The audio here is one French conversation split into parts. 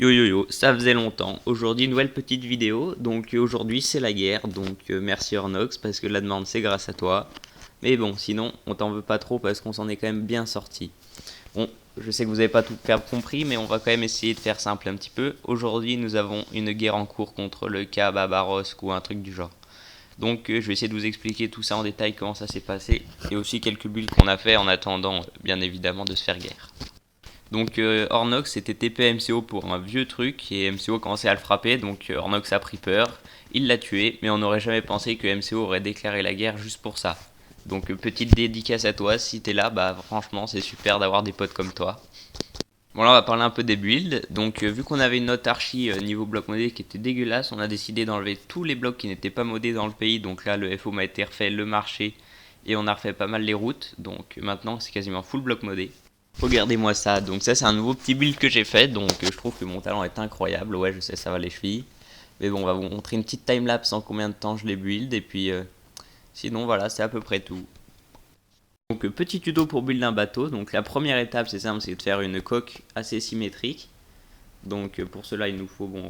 Yo yo yo, ça faisait longtemps. Aujourd'hui, nouvelle petite vidéo. Donc aujourd'hui, c'est la guerre. Donc merci Ornox parce que la demande c'est grâce à toi. Mais bon, sinon, on t'en veut pas trop parce qu'on s'en est quand même bien sorti. Bon, je sais que vous avez pas tout compris, mais on va quand même essayer de faire simple un petit peu. Aujourd'hui, nous avons une guerre en cours contre le cas Babarosk ou un truc du genre. Donc je vais essayer de vous expliquer tout ça en détail, comment ça s'est passé, et aussi quelques builds qu'on a fait en attendant, bien évidemment, de se faire guerre. Donc Ornox c'était TP MCO pour un vieux truc et MCO commençait à le frapper, donc Ornox a pris peur, il l'a tué, mais on n'aurait jamais pensé que MCO aurait déclaré la guerre juste pour ça. Donc petite dédicace à toi, si t'es là, bah franchement c'est super d'avoir des potes comme toi. Bon là on va parler un peu des builds, donc vu qu'on avait une note archi niveau bloc modé qui était dégueulasse, on a décidé d'enlever tous les blocs qui n'étaient pas modés dans le pays, donc là le FO m'a été refait, le marché, et on a refait pas mal les routes, donc maintenant c'est quasiment full bloc modé. Regardez-moi ça, donc ça c'est un nouveau petit build que j'ai fait, donc je trouve que mon talent est incroyable, ouais je sais ça va les chevilles, mais bon on va vous montrer une petite timelapse en combien de temps je les build, et puis sinon voilà c'est à peu près tout. Donc petit tuto pour build un bateau, donc la première étape c'est simple, c'est de faire une coque assez symétrique, donc pour cela il nous faut, bon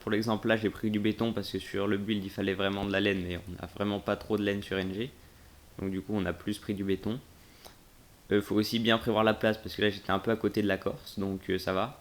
pour l'exemple là j'ai pris du béton parce que sur le build il fallait vraiment de la laine, mais on n'a vraiment pas trop de laine sur NG, donc du coup on a plus pris du béton. Faut aussi bien prévoir la place parce que là j'étais un peu à côté de la Corse, donc ça va.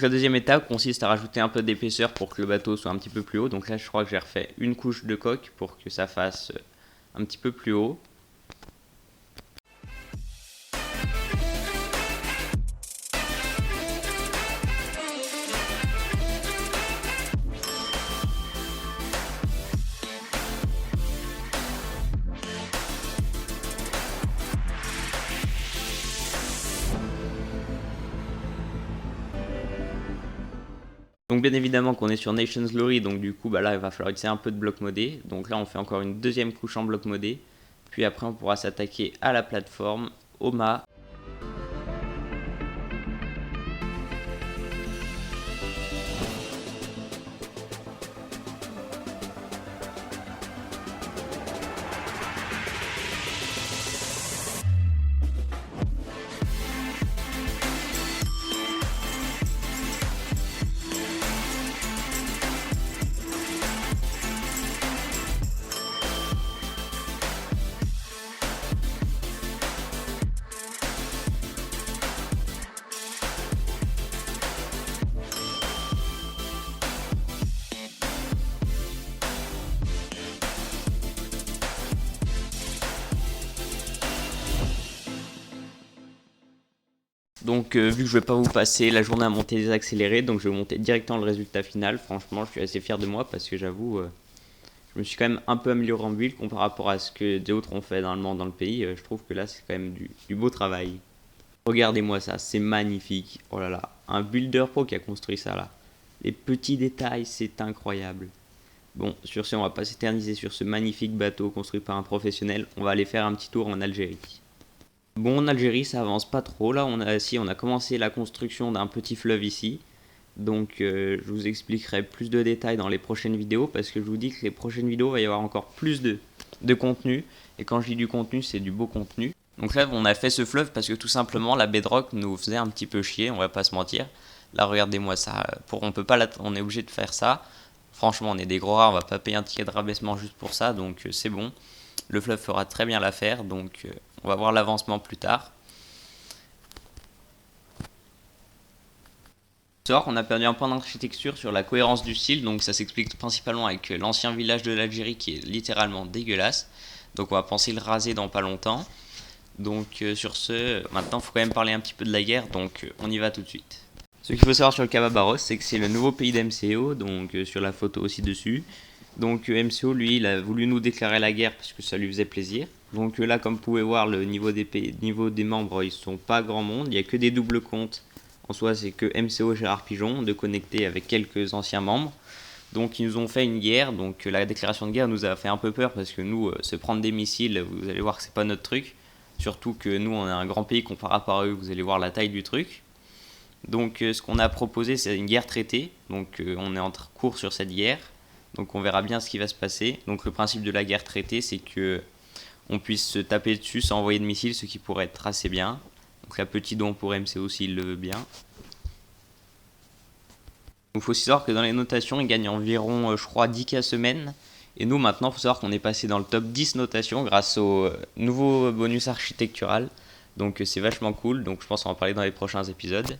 La deuxième étape consiste à rajouter un peu d'épaisseur pour que le bateau soit un petit peu plus haut. Donc là je crois que j'ai refait une couche de coque pour que ça fasse un petit peu plus haut. Donc bien évidemment qu'on est sur Nation's Glory, donc du coup bah là il va falloir utiliser un peu de bloc modé. Donc là on fait encore une deuxième couche en bloc modé. Puis après on pourra s'attaquer à la plateforme, au mât. Donc vu que je vais pas vous passer la journée à monter des accélérés, donc je vais monter directement le résultat final. Franchement je suis assez fier de moi parce que j'avoue je me suis quand même un peu amélioré en build par rapport à ce que d'autres ont fait normalement dans le pays. Je trouve que là c'est quand même du beau travail. Regardez-moi ça, c'est magnifique. Oh là là, un builder pro qui a construit ça là. Les petits détails, c'est incroyable. Bon, sur ce, on va pas s'éterniser sur ce magnifique bateau construit par un professionnel. On va aller faire un petit tour en Algérie. Bon, en Algérie, ça avance pas trop. Là, on a commencé la construction d'un petit fleuve ici. Donc, je vous expliquerai plus de détails dans les prochaines vidéos parce que je vous dis que les prochaines vidéos, il va y avoir encore plus de contenu. Et quand je dis du contenu, c'est du beau contenu. Donc là, on a fait ce fleuve parce que tout simplement, la bedrock nous faisait un petit peu chier, on va pas se mentir. Là, regardez-moi ça. On peut pas, on est obligé de faire ça. Franchement, on est des gros rats, on va pas payer un ticket de rabaissement juste pour ça, donc c'est bon. Le fleuve fera très bien l'affaire, donc on va voir l'avancement plus tard. On a perdu un point d'architecture sur la cohérence du style, donc ça s'explique principalement avec l'ancien village de l'Algérie qui est littéralement dégueulasse. Donc on va penser le raser dans pas longtemps. Donc sur ce, maintenant il faut quand même parler un petit peu de la guerre, donc on y va tout de suite. Ce qu'il faut savoir sur le Cababarros, c'est que c'est le nouveau pays d'MCO, donc sur la photo aussi dessus. Donc MCO, lui, il a voulu nous déclarer la guerre parce que ça lui faisait plaisir. Donc là, comme vous pouvez voir, le niveau des membres, ils sont pas grand monde. Il n'y a que des doubles comptes en soi c'est que MCO Gérard Pigeon, de connecter avec quelques anciens membres. Donc ils nous ont fait une guerre, donc la déclaration de guerre nous a fait un peu peur parce que nous, se prendre des missiles, vous allez voir que c'est pas notre truc. Surtout que nous on est un grand pays comparé à eux, vous allez voir la taille du truc. Donc ce qu'on a proposé c'est une guerre traitée, donc on est en cours sur cette guerre. Donc on verra bien ce qui va se passer. Donc le principe de la guerre traitée c'est que on puisse se taper dessus sans envoyer de missiles, ce qui pourrait être assez bien. Donc là petit don pour MCO s'il le veut bien. Il faut aussi savoir que dans les notations, ils gagnent environ, je crois, 10K semaine. Et nous, maintenant, il faut savoir qu'on est passé dans le top 10 notations grâce au nouveau bonus architectural. Donc c'est vachement cool, donc je pense qu'on va en parler dans les prochains épisodes.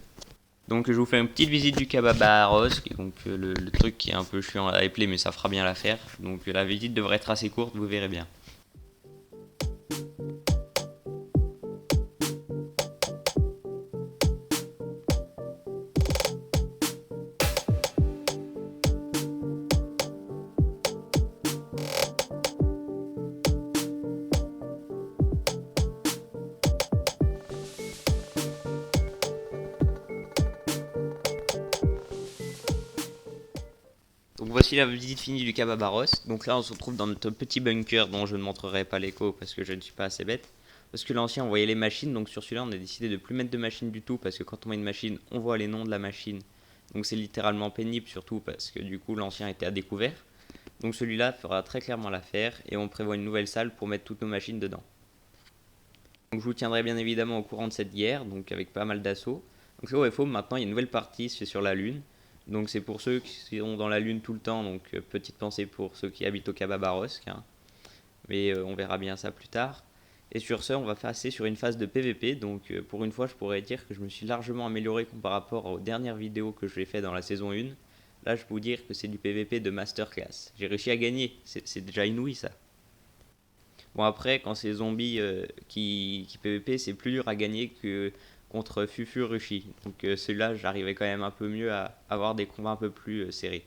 Donc je vous fais une petite visite du Kababaros, qui est donc le truc qui est un peu chiant à épeler, mais ça fera bien l'affaire. Donc la visite devrait être assez courte, vous verrez bien. Donc voici la visite finie du Kababaros. Donc là on se retrouve dans notre petit bunker dont je ne montrerai pas l'écho parce que je ne suis pas assez bête. Parce que l'ancien on voyait les machines, donc sur celui-là on a décidé de plus mettre de machines du tout parce que quand on met une machine on voit les noms de la machine. Donc c'est littéralement pénible surtout parce que du coup l'ancien était à découvert. Donc celui-là fera très clairement l'affaire et on prévoit une nouvelle salle pour mettre toutes nos machines dedans. Donc je vous tiendrai bien évidemment au courant de cette guerre, donc avec pas mal d'assauts. Donc c'est OFO, maintenant il y a une nouvelle partie, c'est sur la Lune. Donc c'est pour ceux qui sont dans la Lune tout le temps, donc petite pensée pour ceux qui habitent au Kababarosk, hein. Mais on verra bien ça plus tard. Et sur ce, on va passer sur une phase de PVP, donc pour une fois je pourrais dire que je me suis largement amélioré par rapport aux dernières vidéos que je l'ai fait dans la saison 1. Là je peux vous dire que c'est du PVP de masterclass. J'ai réussi à gagner, c'est déjà inouï ça. Bon après, quand c'est zombies qui PVP, c'est plus dur à gagner que contre Fufu Rushi. Donc celui-là, j'arrivais quand même un peu mieux à avoir des combats un peu plus serrés.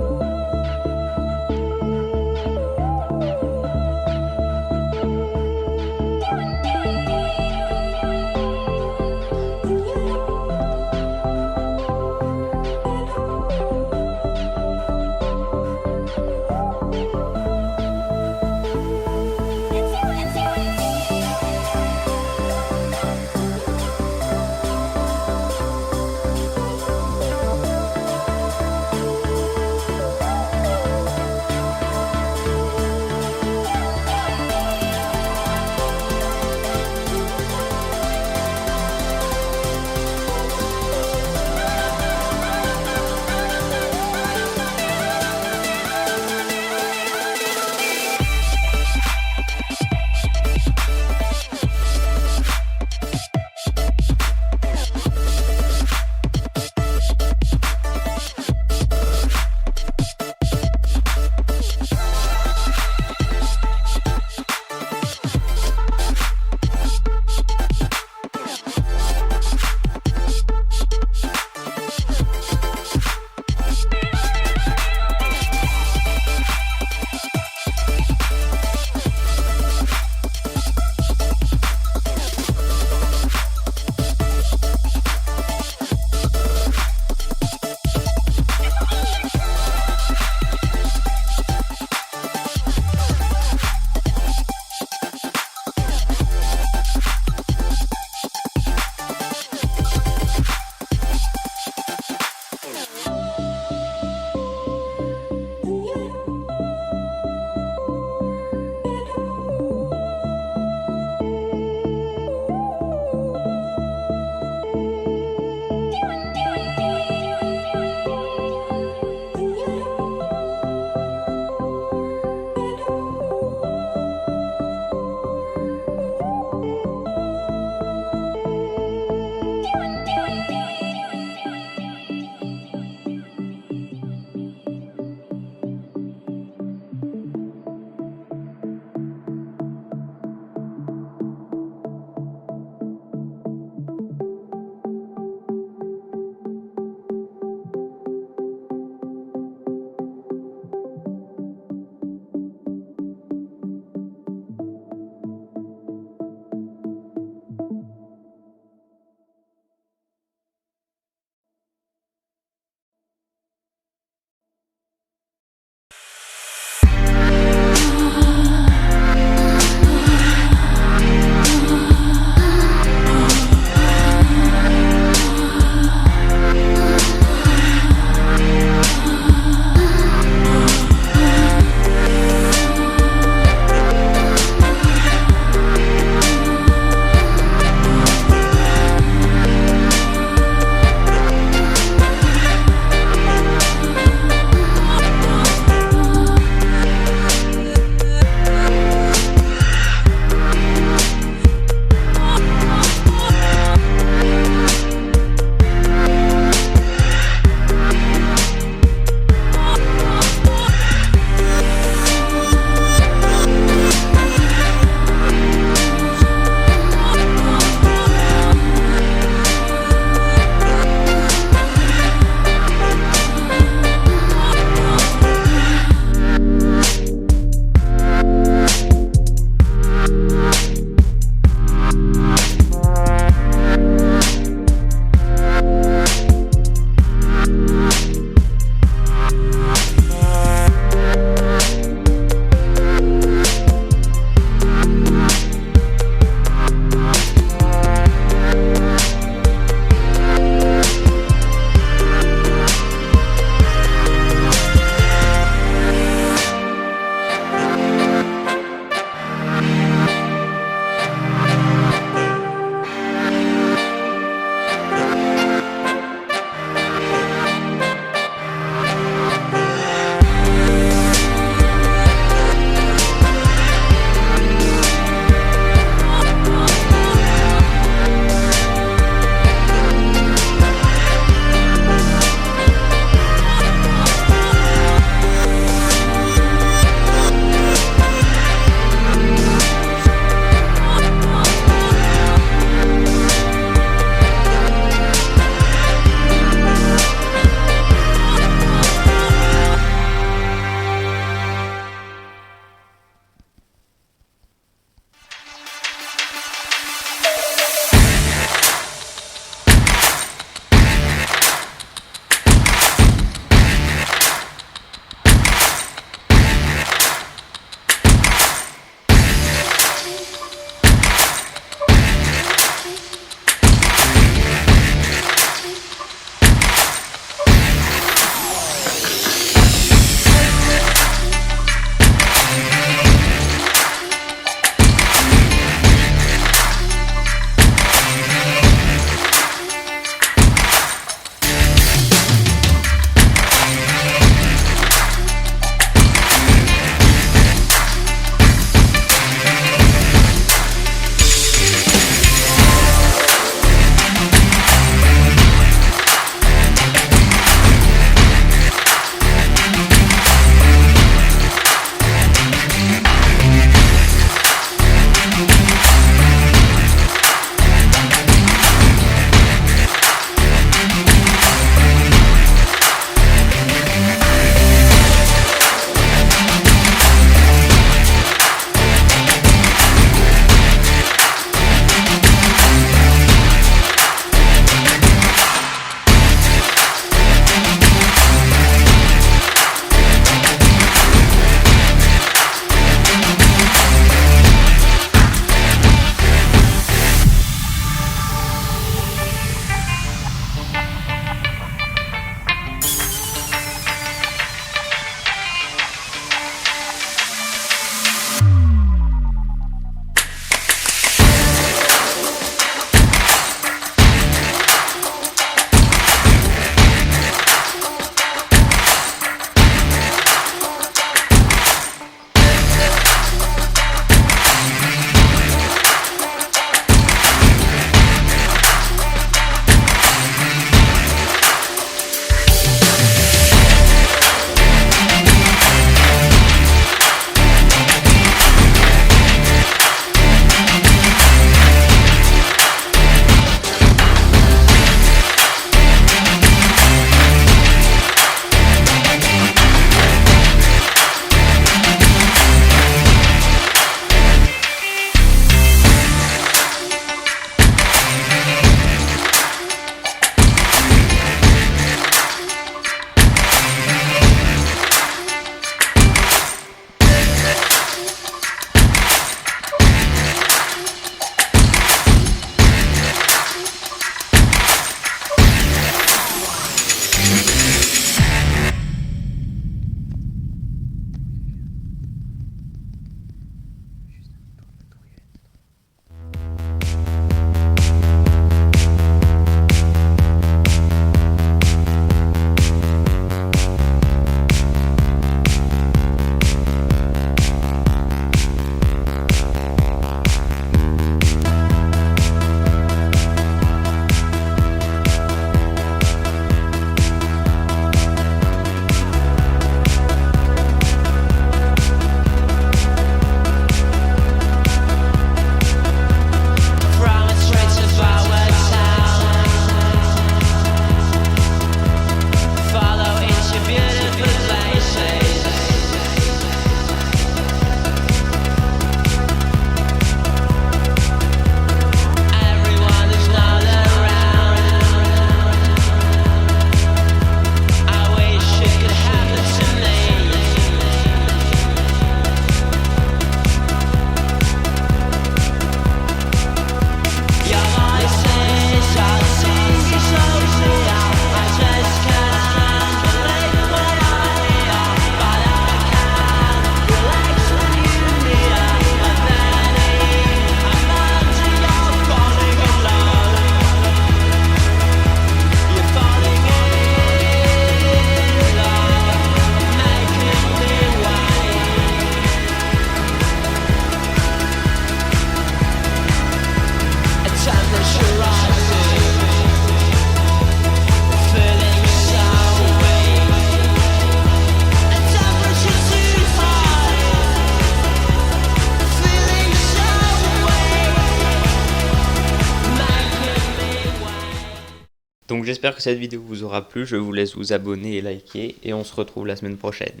Donc j'espère que cette vidéo vous aura plu, je vous laisse vous abonner et liker, et on se retrouve la semaine prochaine.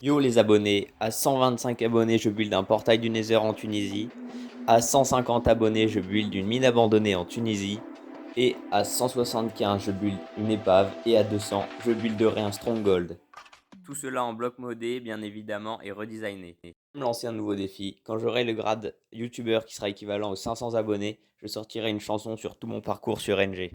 Yo les abonnés, à 125 abonnés je build un portail du Nether en Tunisie, à 150 abonnés je build une mine abandonnée en Tunisie, et à 175 je build une épave, et à 200 je builderai un stronghold. Tout cela en bloc modé bien évidemment et redesigné. Je vais me lancer un nouveau défi, quand j'aurai le grade youtubeur qui sera équivalent aux 500 abonnés, je sortirai une chanson sur tout mon parcours sur NG.